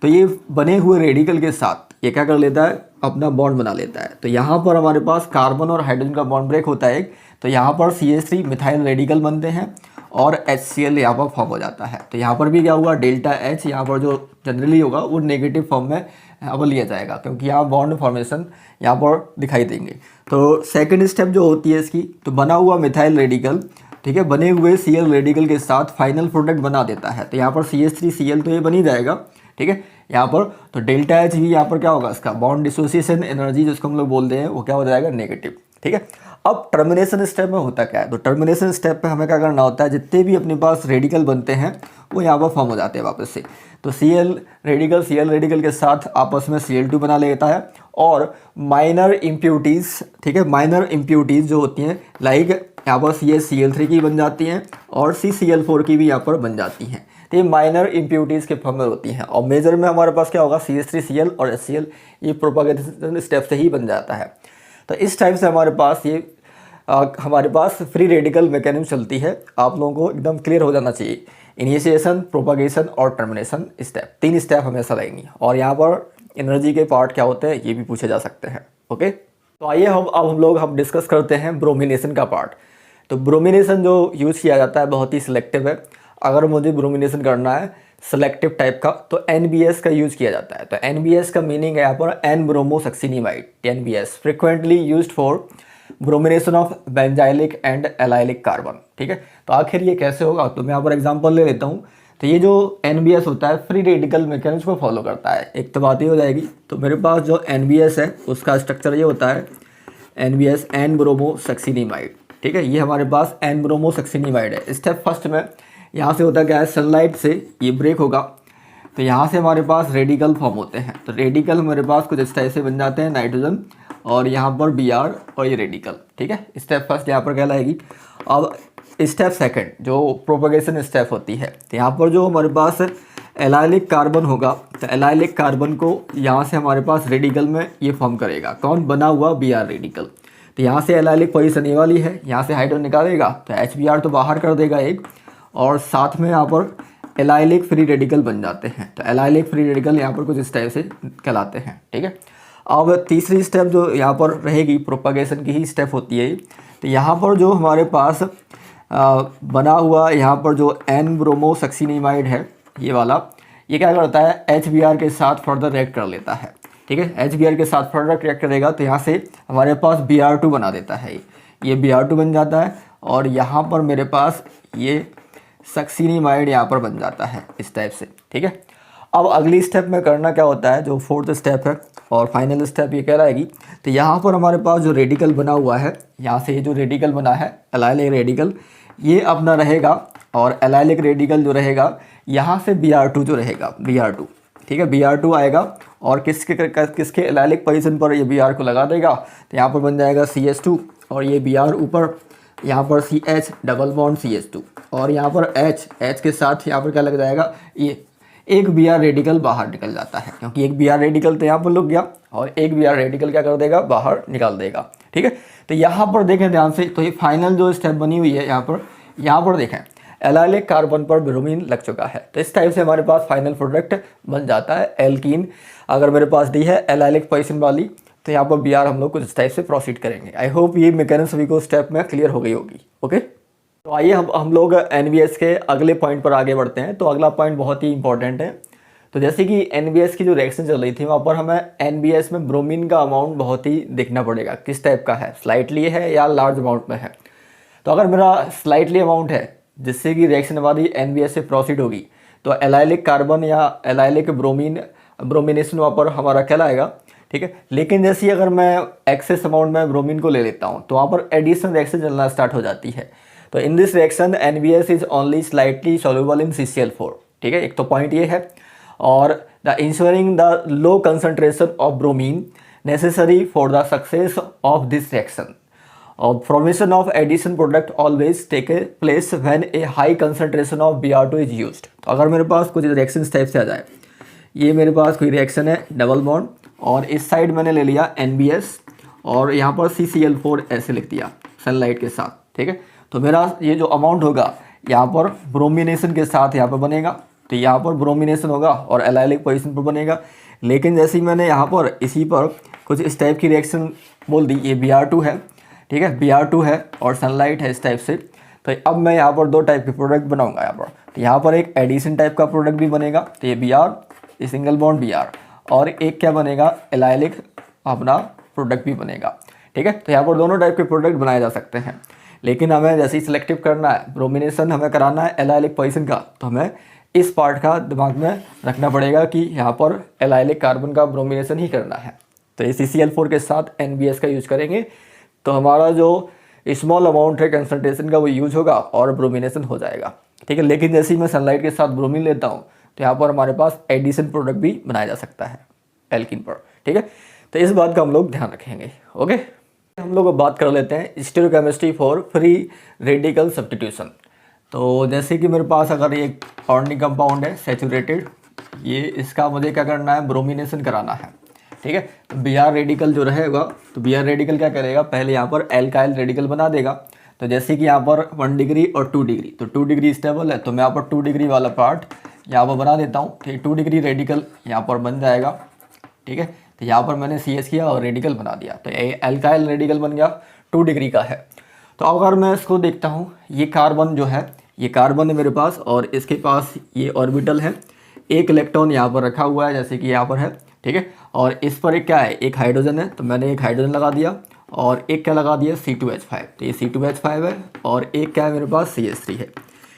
Speaker 1: तो ये बने हुए रेडिकल के साथ ये क्या कर लेता है, अपना बॉन्ड बना लेता है। तो यहाँ पर हमारे पास कार्बन और हाइड्रोजन का बॉन्ड ब्रेक होता है। तो यहाँ पर CH3 मिथाइल रेडिकल बनते हैं और HCl यहाँ पर फॉर्म हो जाता है। तो यहाँ पर भी क्या हुआ, डेल्टा H यहाँ पर जो जनरली होगा वो नेगेटिव फॉर्म में अब लिया जाएगा, क्योंकि यहाँ बॉन्ड फॉर्मेशन यहाँ पर दिखाई देंगे। तो सेकंड स्टेप जो होती है इसकी, तो बना हुआ मिथाइल रेडिकल, ठीक है, बने हुए Cl रेडिकल के साथ फाइनल प्रोडक्ट बना देता है। तो यहाँ पर CH3Cl तो ये बन ही जाएगा, ठीक है। यहाँ पर तो डेल्टा H भी यहाँ पर क्या होगा, इसका बॉन्ड डिसोसिएशन एनर्जी जिसको हम लोग बोलते हैं वो क्या हो जाएगा, नेगेटिव, ठीक है। अब टर्मिनेशन स्टेप में होता क्या है, तो टर्मिनेशन स्टेप पे हमें क्या करना होता है, जितने भी अपने पास रेडिकल बनते हैं वो यहाँ पर फॉर्म हो जाते हैं वापस से। तो Cl रेडिकल के साथ आपस में Cl2 बना लेता है और माइनर इम्प्यूरिटीज़, ठीक है, माइनर इम्प्यूरिटीज़ जो होती हैं लाइक यहाँ पर CH3 की बन जाती हैं और CCl4 की भी यहाँ पर बन जाती हैं। तो ये माइनर इम्प्यूरिटीज़ के फॉर्म में होती हैं। और मेजर में हमारे पास क्या होगा, CH3Cl और HCl, ये प्रोपागेशन स्टेप से ही बन जाता है। तो इस टाइप से हमारे पास ये हमारे पास फ्री रेडिकल मैकेनिज्म चलती है। आप लोगों को एकदम क्लियर हो जाना चाहिए, इनिशिएशन, प्रोपागेशन और टर्मिनेशन स्टेप, 3 स्टेप हमेशा रहेंगी। और यहाँ पर एनर्जी के पार्ट क्या होते हैं ये भी पूछे जा सकते हैं। ओके, तो आइए अब हम डिस्कस करते हैं ब्रोमिनेशन का पार्ट। तो ब्रोमिनेशन जो यूज़ किया जाता है बहुत ही सिलेक्टिव है। अगर मुझे ब्रोमिनेशन करना है सेलेक्टिव टाइप का तो NBS का यूज़ किया जाता है। तो NBS का मीनिंग है यहाँ पर N bromosuccinimide, NBS frequently used for bromination of benzylic and allylic carbon, ठीक है। तो आखिर ये कैसे होगा, तो मैं यहाँ पर एग्जांपल ले लेता हूँ। तो ये जो NBS होता है फ्री रेडिकल मैकेनिज्म को फॉलो करता है। एक तो बात ये हो जाएगी, तो मेरे पास जो NBS है उसका स्ट्रक्चर ये होता है, NBS एन ब्रोमोसक्सिनिमाइड, ठीक है। ये हमारे पास एन ब्रोमोसक्सिनिमाइड है। स्टेप फर्स्ट में यहाँ से होता क्या है, सनलाइट से ये ब्रेक होगा। तो यहाँ से हमारे पास रेडिकल फॉर्म होते हैं। तो रेडिकल हमारे पास कुछ इस तरह से बन जाते हैं, नाइट्रोजन और यहाँ पर Br और ये रेडिकल, ठीक है। स्टेप फर्स्ट यहाँ पर कहलाएगी। अब स्टेप सेकंड जो प्रोपगेशन स्टेप होती है, तो यहाँ पर जो हमारे पास एलाइलिक कार्बन होगा, तो एलाइलिक कार्बन को यहाँ से हमारे पास रेडिकल में ये फॉर्म करेगा, कौन, बना हुआ Br रेडिकल। तो यहाँ से एलाइलिक पोजीशन ये वाली है, यहाँ से हाइड्रोजन निकालेगा तो HBr तो बाहर कर देगा एक, और साथ में यहाँ पर एलाइलिक फ्री रेडिकल बन जाते हैं। तो एलाइलिक फ्री रेडिकल यहाँ पर कुछ इस टाइप से कहलाते हैं, ठीक है। अब तीसरी स्टेप जो यहाँ पर रहेगी, प्रोपागेशन की ही स्टेप होती है। तो यहाँ पर जो हमारे पास बना हुआ यहाँ पर जो एन ब्रोमोसक्सिनिमाइड है, ये वाला, ये क्या करता है, HBr के साथ फर्दर रिएक्ट कर लेता है, ठीक है। HBr के साथ फर्दर रिएक्ट करेगा तो यहाँ से हमारे पास Br2 बना देता है, ये Br2 बन जाता है और यहाँ पर मेरे पास ये सक्सिनिमाइड यहाँ पर बन जाता है इस टाइप से, ठीक है। अब अगली स्टेप में करना क्या होता है, जो फोर्थ स्टेप है और फाइनल स्टेप ये कहलाएगी। तो यहाँ पर हमारे पास जो रेडिकल बना हुआ है, यहाँ से ये जो रेडिकल बना है एलाइलिक रेडिकल, ये अपना रहेगा और एलाइलिक रेडिकल जो रहेगा यहाँ से Br2 जो रहेगा, Br2, ठीक है, Br2 आएगा और किसके एलाइलिक पोजीशन पर ये Br को लगा देगा। तो यहाँ पर बन जाएगा CH2 और ये Br ऊपर, यहाँ पर CH डबल बॉन्ड CH2 और यहाँ पर H के साथ यहाँ पर क्या लग जाएगा, ये एक Br रेडिकल बाहर निकल जाता है, क्योंकि एक Br रेडिकल तो यहाँ पर लग गया और एक Br रेडिकल क्या कर देगा, बाहर निकाल देगा, ठीक है। तो यहाँ पर देखें ध्यान से, तो ये फाइनल जो स्टेप बनी हुई है यहाँ पर देखें, एलाइलिक कार्बन पर ब्रोमीन लग चुका है। तो इस टाइप से हमारे पास फाइनल प्रोडक्ट बन जाता है एल्कीन। अगर मेरे पास दी है एलाइलिक पोजीशन वाली, तो यहाँ पर Br हम लोग कुछ इस टाइप से प्रोसीड करेंगे। आई होप ये मैकेनिज्म सभी को स्टेप में क्लियर हो गई होगी, ओके। तो आइए हम लोग NBS के अगले पॉइंट पर आगे बढ़ते हैं। तो अगला पॉइंट बहुत ही इंपॉर्टेंट है। तो जैसे कि NBS की जो रिएक्शन चल रही थी, वहाँ पर हमें NBS में ब्रोमीन का अमाउंट बहुत ही देखना पड़ेगा, किस टाइप का है, स्लाइटली है या लार्ज अमाउंट में है। तो अगर मेरा स्लाइटली अमाउंट है, जिससे कि रिएक्शन हमारी NBS से प्रोसीड होगी, तो एलाइलिक कार्बन या एलाइलिक ब्रोमिनेशन वहाँ पर हमारा कहलाएगा, ठीक है। लेकिन जैसे अगर मैं एक्सेस अमाउंट में ब्रोमीन को ले लेता हूँ, तो वहाँ पर एडिशन रिएक्शन चलना स्टार्ट हो जाती है। तो in this reaction NBS is only slightly soluble in CCl4, ठीक है, एक तो पॉइंट ये है। और the ensuring the low concentration of bromine necessary for the success of this reaction और formation of addition product always take place when a high concentration of Br2 is used. तो अगर मेरे पास कुछ रिएक्शन टाइप से आ जाए, ये मेरे पास कोई रिएक्शन है डबल बॉन्ड और इस साइड मैंने ले लिया NBS और यहाँ पर CCl4 ऐसे लिख दिया सनलाइट के साथ, ठीक है। तो मेरा ये जो अमाउंट होगा यहाँ पर ब्रोमिनेशन के साथ यहाँ पर बनेगा, तो यहाँ पर ब्रोमिनेशन होगा और एलाइलिक पोजीशन पर बनेगा। लेकिन जैसे ही मैंने यहाँ पर इसी पर कुछ इस टाइप की रिएक्शन बोल दी, ये Br2 है, ठीक है, Br2 है और सनलाइट है इस टाइप से। तो अब मैं यहाँ पर दो टाइप के प्रोडक्ट बनाऊंगा यहाँ पर। तो यहाँ पर एक एडिशन टाइप का प्रोडक्ट भी बनेगा, तो ये Br, ये सिंगल बॉन्ड Br, और एक क्या बनेगा, एलाइलिक अपना प्रोडक्ट भी बनेगा, ठीक है। तो यहाँ पर दोनों टाइप के प्रोडक्ट बनाए जा सकते हैं। लेकिन हमें जैसे ही सिलेक्टिव करना है, ब्रोमिनेशन हमें कराना है एलाइलिक पोजीशन का, तो हमें इस पार्ट का दिमाग में रखना पड़ेगा कि यहाँ पर एलाइलिक कार्बन का ब्रोमिनेशन ही करना है। तो ये CCl4 के साथ NBS का यूज करेंगे, तो हमारा जो स्मॉल अमाउंट है कंसंट्रेशन का वो यूज होगा और ब्रोमिनेशन हो जाएगा, ठीक है। लेकिन जैसे ही मैं सनलाइट के साथ ब्रोमीन लेता हूँ, तो यहाँ पर हमारे पास एडिशन प्रोडक्ट भी बनाया जा सकता है एल्कीन पर, ठीक है। तो इस बात का हम लोग ध्यान रखेंगे, ओके। हम लोग बात कर लेते हैं stereochemistry for free radical substitution. तो जैसे कि मेरे पास अगर ये ऑर्गेनिक कंपाउंड है सैचुरेटेड, ये इसका मुझे क्या करना है, ब्रोमिनेशन कराना है, ठीक है। तो Br रेडिकल जो रहेगा, तो Br रेडिकल क्या करेगा, पहले यहाँ पर एल्काइल रेडिकल बना देगा। तो जैसे कि यहाँ पर 1 डिग्री और 2 डिग्री, तो 2 डिग्री स्टेबल है, तो मैं यहाँ पर 2 डिग्री वाला पार्ट यहाँ पर बना देता हूँ। तो 2 डिग्री रेडिकल यहाँ पर बन जाएगा, ठीक है। तो यहाँ पर मैंने CH किया और रेडिकल बना दिया, तो ये एल्काइल रेडिकल बन गया, 2 डिग्री का है। तो अगर मैं इसको देखता हूँ, ये कार्बन जो है, ये कार्बन है मेरे पास और इसके पास ये ऑर्बिटल है, एक इलेक्ट्रॉन यहाँ पर रखा हुआ है जैसे कि यहाँ पर है, ठीक है। और इस पर एक क्या है, एक हाइड्रोजन है, तो मैंने एक हाइड्रोजन लगा दिया और एक क्या लगा दिया, C2H5। तो ये C2H5 है और एक क्या है मेरे पास, CH3 है,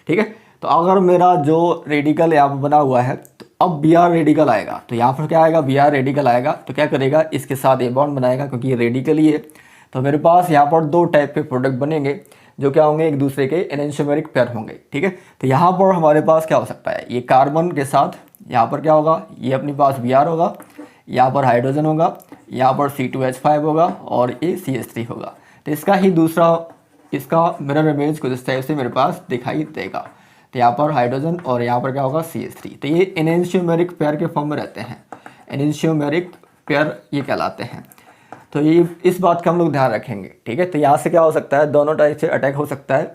Speaker 1: ठीक है। तो अगर मेरा जो रेडिकल यहाँ पर बना हुआ है, तो अब Br रेडिकल आएगा, तो यहाँ पर क्या आएगा, Br रेडिकल आएगा, तो क्या करेगा, इसके साथ ए बॉन्ड बनाएगा क्योंकि ये रेडिकल ही है। तो मेरे पास यहाँ पर दो टाइप के प्रोडक्ट बनेंगे जो क्या होंगे, एक दूसरे के एनेंशियोमेरिक पेयर होंगे, ठीक है। तो यहाँ पर हमारे पास क्या हो सकता है, ये कार्बन के साथ यहाँ पर क्या होगा, ये अपने पास Br होगा, यहाँ पर हाइड्रोजन होगा, यहाँ पर C2H5 होगा और ये CH3 होगा। तो इसका ही दूसरा, इसका मिरर इमेज कुछ इस टाइप से मेरे पास दिखाई देगा। तो यहाँ पर हाइड्रोजन और यहाँ पर क्या होगा, CH3। तो ये एनेंशियोमेरिक पेयर के फॉर्म में रहते हैं, एनेंशियोमेरिक पेयर ये कहलाते हैं। तो ये इस बात का हम लोग ध्यान रखेंगे, ठीक है। तो यहाँ से क्या हो सकता है, दोनों टाइप से अटैक हो सकता है,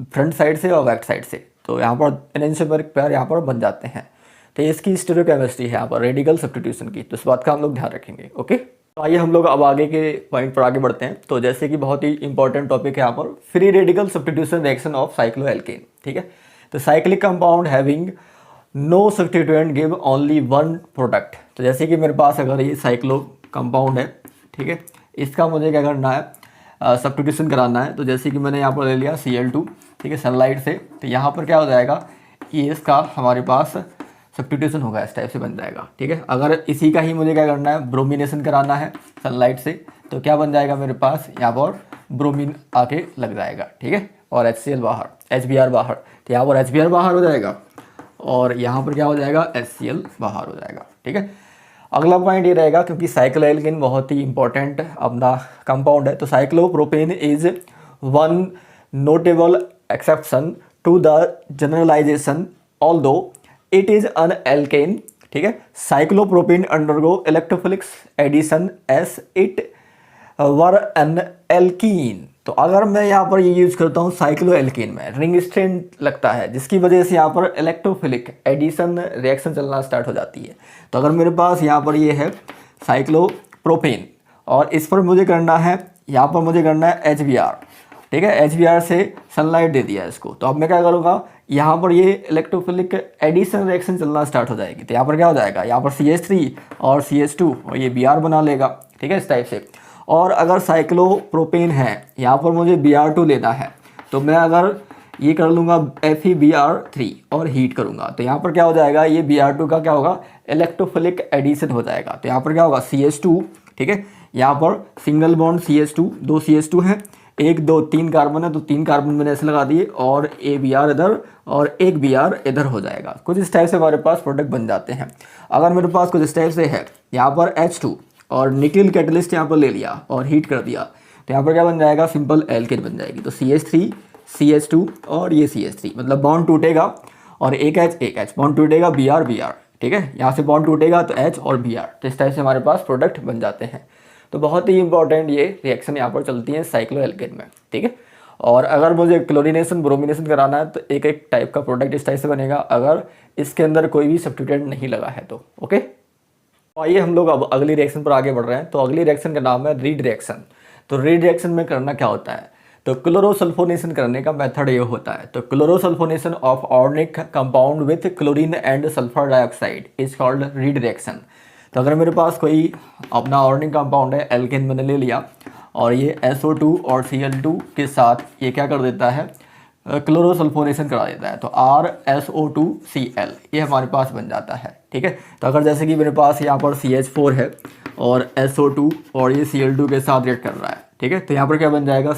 Speaker 1: फ्रंट साइड से और बैक साइड से। तो यहाँ पर एनेंशियोमेरिक पेयर यहाँ पर बन जाते हैं। तो इसकी स्टीरियोकेमिस्ट्री है यहाँ पर रेडिकल सब्स्टिट्यूशन की, तो इस बात का हम लोग ध्यान रखेंगे। ओके, तो आइए हम लोग अब आगे के पॉइंट पर आगे बढ़ते हैं। तो जैसे कि बहुत ही इंपॉर्टेंट टॉपिक है यहाँ पर free radical substitution reaction of cycloalkane. ठीक है, तो cyclic compound having no substituent give only one product. तो जैसे कि मेरे पास अगर ये साइक्लो कंपाउंड है, ठीक है, इसका मुझे क्या करना है, सब्स्टिट्यूशन कराना है। तो जैसे कि मैंने यहाँ पर ले लिया Cl2, ठीक है, सनलाइट से, तो यहाँ पर क्या हो जाएगा, ये इसका हमारे पास सब्स्टिट्यूशन होगा, इस टाइप से बन जाएगा। ठीक है, अगर इसी का ही मुझे क्या करना है, ब्रोमिनेशन कराना है सनलाइट से, तो क्या बन जाएगा मेरे पास, यहाँ पर ब्रोमीन आके लग जाएगा। ठीक है, और HCl बाहर, HBr बाहर, तो यहाँ पर HBr बाहर हो जाएगा और यहाँ पर क्या हो जाएगा, HCl बाहर हो जाएगा। ठीक है, अगला पॉइंट ये रहेगा, क्योंकि साइक्लोएल्केन बहुत ही इंपॉर्टेंट अपना कंपाउंड है, तो cyclopropane is one notable exception to the generalisation although it is an alkane. ठीक है, cyclopropane undergo electrophilic addition as it were an alkene. तो अगर मैं यहाँ पर ये यूज करता हूँ साइक्लोएल्केन में, रिंग स्ट्रेन लगता है, जिसकी वजह से यहाँ पर इलेक्ट्रोफिलिक एडिशन रिएक्शन चलना स्टार्ट हो जाती है। तो अगर मेरे पास यहाँ पर ये है साइक्लोप्रोपेन और इस पर मुझे करना है, यहाँ पर मुझे करना है HBr। ठीक है, HBr से सनलाइट दे दिया इसको, तो अब मैं क्या करूँगा, यहाँ पर ये इलेक्ट्रोफिलिक एडिशन रिएक्शन चलना स्टार्ट हो जाएगी। तो यहाँ पर क्या हो जाएगा, यहाँ पर CH3 और CH2 और ये Br बना लेगा। ठीक है, इस टाइप से। और अगर साइक्लोप्रोपेन है, यहाँ पर मुझे Br2 लेना है, तो मैं अगर ये कर लूँगा FeBr3 और हीट करूँगा, तो यहाँ पर क्या हो जाएगा, ये Br2 का क्या होगा, इलेक्ट्रोफिलिक एडिशन हो जाएगा। तो यहाँ पर क्या होगा, CH2, ठीक है, यहाँ पर सिंगल बॉन्ड CH2, दो CH2 हैं, 1 2 3 कार्बन है, तो 3 कार्बन मैंने ऐसे लगा दिए और एक Br इधर और एक Br इधर हो जाएगा। कुछ इस टाइप से हमारे पास प्रोडक्ट बन जाते हैं। अगर मेरे पास कुछ इस टाइप से है, यहाँ पर H2 और निकल कैटलिस्ट यहाँ पर ले लिया और हीट कर दिया, तो यहाँ पर क्या बन जाएगा, सिंपल एल्केन बन जाएगी। तो CH3 CH2 और ये CH3, मतलब बॉन्ड टूटेगा और एक H बॉन्ड टूटेगा, Br। ठीक है, यहाँ से बॉन्ड टूटेगा तो H और Br, तो इस टाइप से हमारे पास प्रोडक्ट बन जाते हैं। तो बहुत ही इंपॉर्टेंट ये रिएक्शन यहाँ पर चलती है साइक्लोएल्केन में। ठीक है, और अगर मुझे क्लोरीनेशन ब्रोमिनेशन कराना है, तो एक एक टाइप का प्रोडक्ट इस टाइप से बनेगा, अगर इसके अंदर कोई भी सब्स्टिट्यूएंट नहीं लगा है तो। ओके, तो आइए हम लोग अब अगली रिएक्शन पर आगे बढ़ रहे हैं। तो अगली रिएक्शन का नाम है रीड रिएक्शन। तो रीड रिएक्शन में करना क्या होता है, तो क्लोरोसल्फोनेशन करने का मेथड ये होता है। तो chlorosulphonation of organic compound with chlorine and sulphur dioxide is called Reed reaction. तो अगर मेरे पास कोई अपना ऑर्गेनिक कंपाउंड है, एल्केन मैंने ले लिया और ये SO2 और Cl2 के साथ ये क्या कर देता है, क्लोरोसल्फोनेशन करा देता है, तो RSO2Cl ये हमारे पास बन जाता है। ठीक है, तो अगर जैसे कि मेरे पास यहाँ पर CH4 है और SO2 और ये Cl2 के साथ रिएक्ट कर रहा है, ठीक है, तो यहाँ पर क्या बन जाएगा,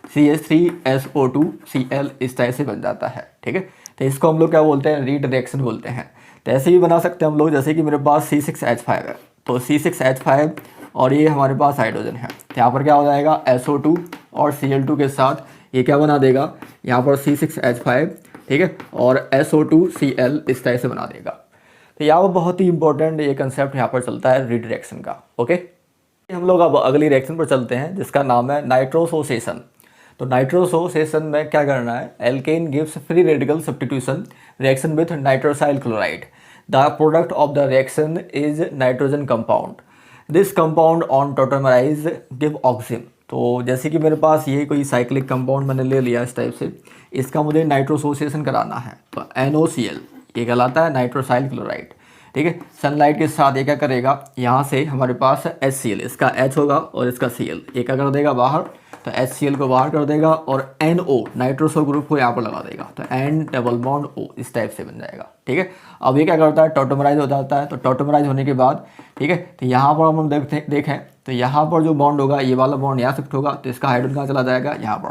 Speaker 1: CH3SO2Cl इस टाइप से बन जाता है। ठीक है, तो इसको हम लोग क्या बोलते हैं, रीड रिएक्शन बोलते हैं। तो ऐसे भी बना सकते हैं हम लोग, जैसे कि मेरे पास C6H5 है, तो C6H5 और ये हमारे पास हाइड्रोजन है, तो यहाँ पर क्या हो जाएगा, SO2 और Cl2 के साथ ये क्या बना देगा, यहाँ पर C6H5, ठीक है, और SO2Cl इस तरह से बना देगा। तो यहाँ पर बहुत ही इंपॉर्टेंट ये कंसेप्ट यहाँ पर चलता है रीड रिएक्शन का। ओके, हम लोग अब अगली रिएक्शन पर चलते हैं, जिसका नाम है नाइट्रोसोसेशन। तो नाइट्रोसोसेशन में क्या करना है, alkane gives free radical substitution reaction with nitrosyl chloride. The product of the reaction is nitrogen compound. This compound on tautomerize give oxygen. तो जैसे कि मेरे पास ये कोई साइक्लिक कंपाउंड मैंने ले लिया इस टाइप से, इसका मुझे नाइट्रोसोसेशन कराना है, तो NOCl ये कहलाता है नाइट्रोसाइल क्लोराइड। ठीक है, सनलाइट के साथ ये क्या करेगा, यहाँ से हमारे पास HCl, इसका H होगा और इसका Cl, ये क्या कर देगा बाहर, तो HCl को बाहर कर देगा और NO नाइट्रोसो ग्रुप को यहाँ पर लगा देगा, तो N डबल बॉन्ड O इस टाइप से बन जाएगा। ठीक है, अब ये क्या करता है, टॉटोमराइज हो जाता है। तो टॉटोमराइज होने के बाद, ठीक है, तो यहाँ पर हम देखें तो यहाँ पर जो बॉन्ड होगा, ये वाला बॉन्ड यहाँ शिफ्ट होगा, तो इसका हाइड्रोजन कहाँ चला जाएगा, यहाँ पर।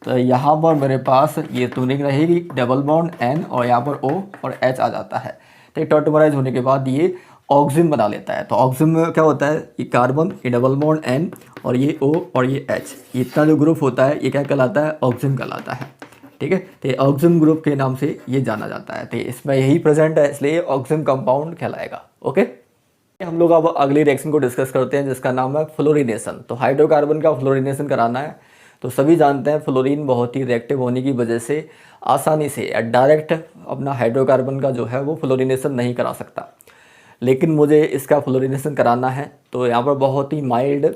Speaker 1: तो यहाँ पर मेरे पास ये टूनिंग रहेगी, डबल बॉन्ड N और यहाँ पर O और H आ जाता है। तो टॉटोमराइज होने के बाद ये ऑक्सीजन बना लेता है। तो ऑक्सीजन में क्या होता है, ये कार्बन, ये डबल बॉन्ड N और ये O और ये H, इतना जो ग्रुप होता है ये क्या कहलाता है, ऑक्सीजन कहलाता है। ठीक है, तो ये ऑक्सीजन ग्रुप के नाम से ये जाना जाता है। तो इसमें यही प्रेजेंट है, इसलिए ऑक्सीजन कंपाउंड कहलाएगा। ओके, हम लोग अब अगली रिएक्शन को डिस्कस करते हैं, जिसका नाम है फ्लोरिनेशन। तो हाइड्रोकार्बन का फ्लोरिनेशन कराना है, तो सभी जानते हैं फ्लोरीन बहुत ही रिएक्टिव होने की वजह से आसानी से डायरेक्ट अपना हाइड्रोकार्बन का जो है वो फ्लोरिनेशन नहीं करा सकता। लेकिन मुझे इसका फ्लोरिनेशन कराना है, तो यहाँ पर बहुत ही माइल्ड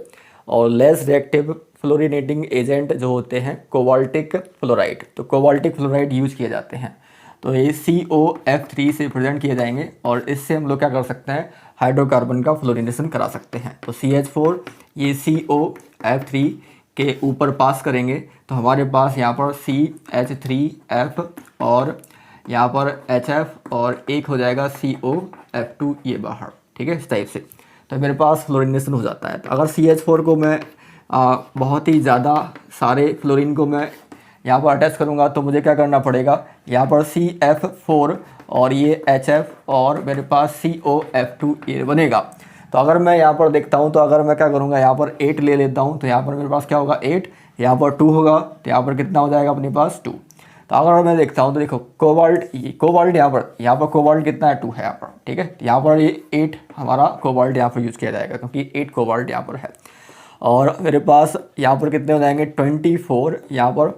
Speaker 1: और लेस रिएक्टिव फ्लोरिनेटिंग एजेंट जो होते हैं कोबाल्टिक फ्लोराइड, तो कोबाल्टिक फ्लोराइड यूज़ किए जाते हैं। तो ये COF3 से प्रेजेंट किए जाएंगे और इससे हम लोग क्या कर सकते हैं, हाइड्रोकार्बन का फ्लोरिनेशन करा सकते हैं। तो CH4 ये COF3 के ऊपर पास करेंगे तो हमारे पास यहाँ पर CH3F और यहाँ पर HF और एक हो जाएगा COF2 ये बाहर, ठीक है, इस टाइप से। तो मेरे पास फ्लोरिनेशन हो जाता है। तो अगर CH4 को मैं बहुत ही ज़्यादा सारे फ्लोरीन को मैं यहाँ पर अटैच करूँगा तो मुझे क्या करना पड़ेगा, यहाँ पर CF4 और ये HF और मेरे पास COF2 ये बनेगा। तो अगर मैं यहाँ पर देखता हूँ तो अगर मैं क्या करूँगा, यहाँ पर 8 ले लेता हूँ तो यहाँ पर मेरे पास क्या होगा 8, यहाँ पर 2 होगा तो यहाँ पर कितना हो जाएगा अपने पास 2। तो अगर मैं देखता हूँ तो देखो कोबाल्ट यहाँ पर कोबाल्ट कितना है 2 है यहाँ पर, ठीक है। यहाँ पर ये 8 हमारा कोबाल्ट यहाँ पर यूज़ किया जाएगा क्योंकि 8 कोबाल्ट यहाँ पर है। और मेरे पास यहाँ पर कितने हो जाएंगे 24 यहाँ पर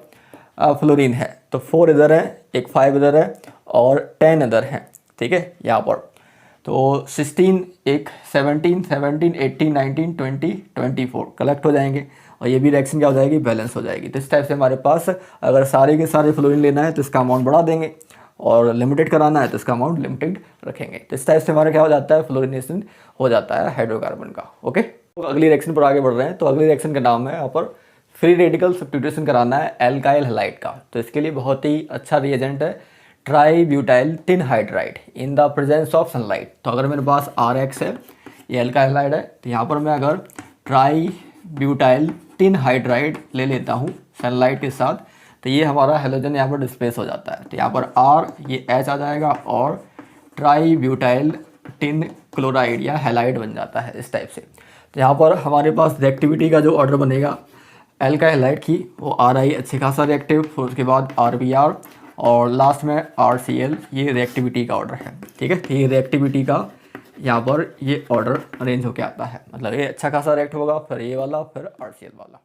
Speaker 1: फ्लोरीन है, तो 4 इधर है, एक 5 इधर है और 10 इधर है, ठीक है यहाँ पर। तो 16 एक 17 18 19 20 24 कलेक्ट हो जाएंगे और ये भी रिएक्शन क्या हो जाएगी, बैलेंस हो जाएगी। तो इस टाइप से हमारे पास अगर सारे के सारे फ्लोरीन लेना है तो इसका अमाउंट बढ़ा देंगे और लिमिटेड कराना है तो इसका अमाउंट लिमिटेड रखेंगे। तो इस टाइप से हमारा क्या हो जाता है, फ्लोरिनेशन हो जाता है हाइड्रोकार्बन का। ओके, तो अगली रिएक्शन पर आगे बढ़ रहे हैं। तो अगली रिएक्शन का नाम है यहाँ पर फ्री रेडिकल सब्स्टिट्यूशन कराना है एल्काइल हैलाइड का। तो इसके लिए बहुत ही अच्छा रिएजेंट है tributyl tin hydride in the presence of sunlight. तो अगर मेरे पास RX है, ये एल्काइल हैलाइड है, तो यहाँ पर मैं अगर ट्राईब्यूटाइल टिन हाइड्राइड ले लेता हूँ सनलाइट के साथ तो ये हमारा हेलोजन यहाँ पर डिस्प्लेस हो जाता है। तो यहाँ पर R ये H आ जाएगा और ट्राईब्यूटाइल टिन क्लोराइड या हैलाइड बन जाता है इस टाइप से। तो यहाँ पर हमारे पास रिएक्टिविटी का जो ऑर्डर बनेगा एल्काइल हैलाइड की वो RI अच्छे खासा रिएक्टिव, फिर उसके बाद RBr और लास्ट में RCl, ये रिएक्टिविटी का ऑर्डर है, ठीक है। ये रिएक्टिविटी का यहाँ पर ये ऑर्डर अरेंज होके आता है, मतलब ये अच्छा खासा रिएक्ट होगा, फिर ये वाला, फिर RCl वाला।